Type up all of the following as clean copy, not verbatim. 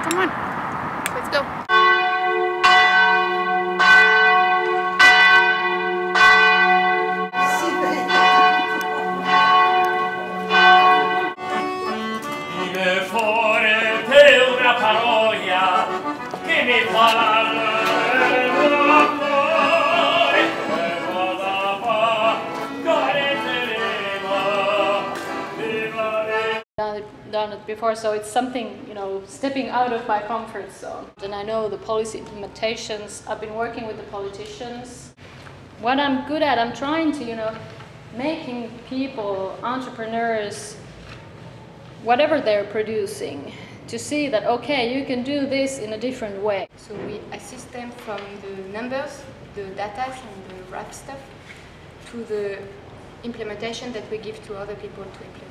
Come on, let's go. Done it before, so it's something, you know, stepping out of my comfort zone. And I know the policy implementations. I've been working with the politicians. What I'm good at, I'm trying to, you know, making people, entrepreneurs, whatever they're producing, to see that, okay, you can do this in a different way. So we assist them from the numbers, the data and the rough stuff, to the implementation that we give to other people to implement.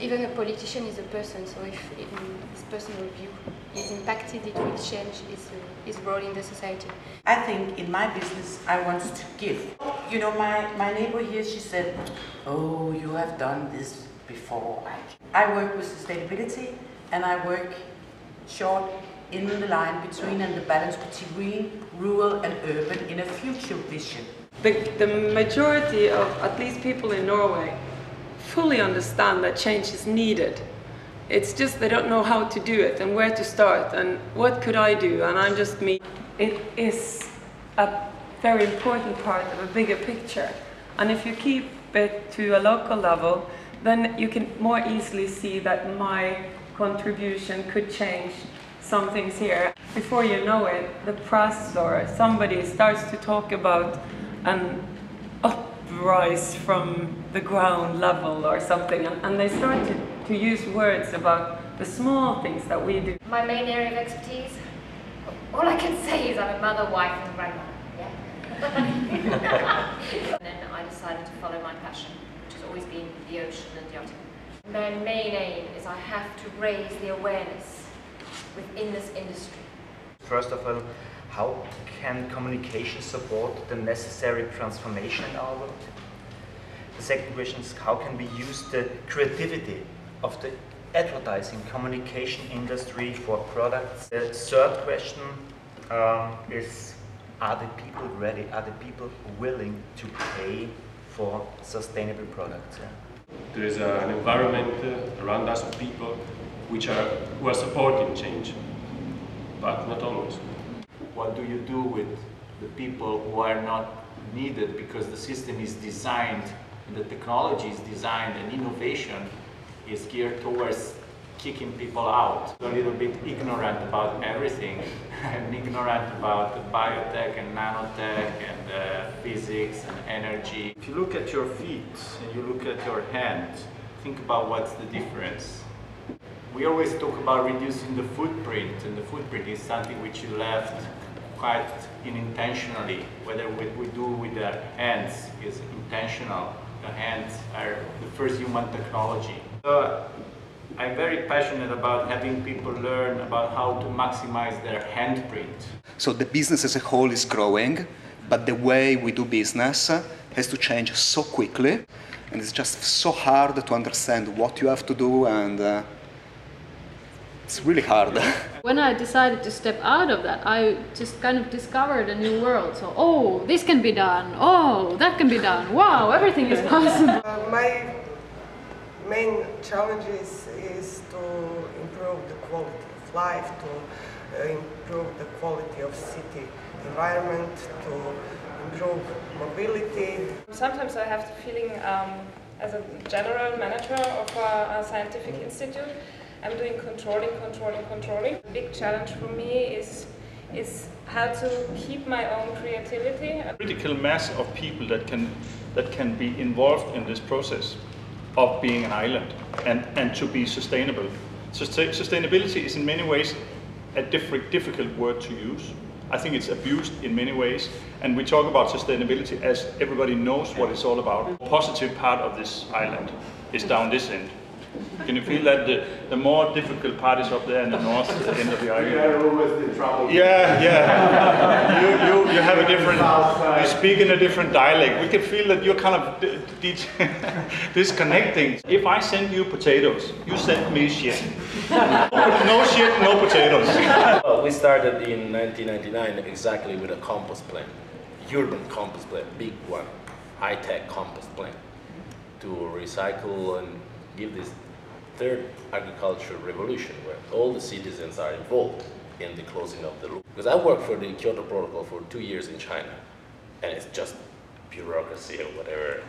Even a politician is a person, so if in his personal view is impacted, it will change his role in the society. I think in my business I want to give. You know, my neighbor here, she said, oh, you have done this before. I work with sustainability, and I work short in the line between and the balance between green, rural and urban in a future vision. The majority of, at least people in Norway, fully understand that change is needed. It's just they don't know how to do it and where to start and what could I do, and I'm just me. It is a very important part of a bigger picture, and if you keep it to a local level, then you can more easily see that my contribution could change some things here. Before you know it, the press or somebody starts to talk about an uprise from the ground level or something, and they start to use words about the small things that we do. My main area of expertise, all I can say is I'm a mother, wife and grandmother. Yeah? And then I decided to follow my passion, which has always been the ocean and yachting. My main aim is I have to raise the awareness within this industry. First of all, how can communication support the necessary transformation in our world? The second question is, how can we use the creativity of the advertising communication industry for products? The third question is, are the people ready? Are the people willing to pay for sustainable products? Yeah? There is an environment around us of people who are supporting change, but not always. What do you do with the people who are not needed because the system is designed, and the technology is designed, and innovation is geared towards kicking people out? A little bit ignorant about everything, and ignorant about the biotech and nanotech and physics and energy. If you look at your feet and you look at your hands, think about what's the difference. We always talk about reducing the footprint, and the footprint is something which you left quite unintentionally. Whether what we do with our hands is intentional. The hands are the first human technology. So I'm very passionate about having people learn about how to maximize their handprint. So the business as a whole is growing, but the way we do business has to change so quickly, and it's just so hard to understand what you have to do, and it's really hard. When I decided to step out of that, I just kind of discovered a new world. So, oh, this can be done. Oh, that can be done. Wow, everything is possible. My main challenge is to improve the quality of life, to improve the quality of city environment, to improve mobility. Sometimes I have the feeling, as a general manager of a scientific institute, I'm doing controlling. The big challenge for me is how to keep my own creativity. A critical mass of people that can be involved in this process of being an island and to be sustainable. Sustainability is in many ways a difficult word to use. I think it's abused in many ways, and we talk about sustainability as everybody knows what it's all about. The positive part of this island is down this end. Can you feel that the more difficult part is up there in the north end of the island? We are always the trouble. Yeah, yeah. You have a different, you speak in a different dialect. We can feel that you're kind of disconnecting. If I send you potatoes, you send me shit. No shit, no potatoes. Well, we started in 1999 exactly with a compost plant, urban compost plant, big one, high-tech compost plant, to recycle and give this third agricultural revolution where all the citizens are involved in the closing of the loop. Because I worked for the Kyoto Protocol for 2 years in China, and it's just bureaucracy or whatever.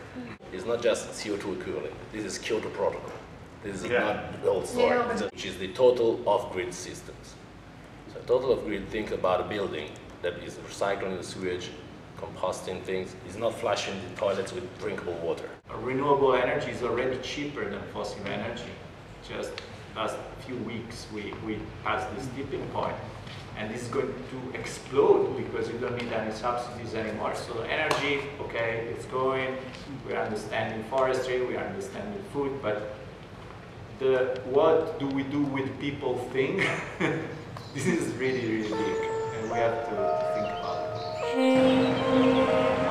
It's not just CO2 equivalent. This is Kyoto Protocol. This is not the old story, which is the total off-grid systems. So total off-grid, think about a building that is recycling the sewage, composting things, is not flushing the toilets with drinkable water. Renewable energy is already cheaper than fossil energy. Just last few weeks we passed this tipping point, and this is going to explode because you don't need any subsidies anymore. So energy, okay, it's going, we're understanding forestry, we are understanding food, but what do we do with people thing? This is really, really big, and we have to think about it.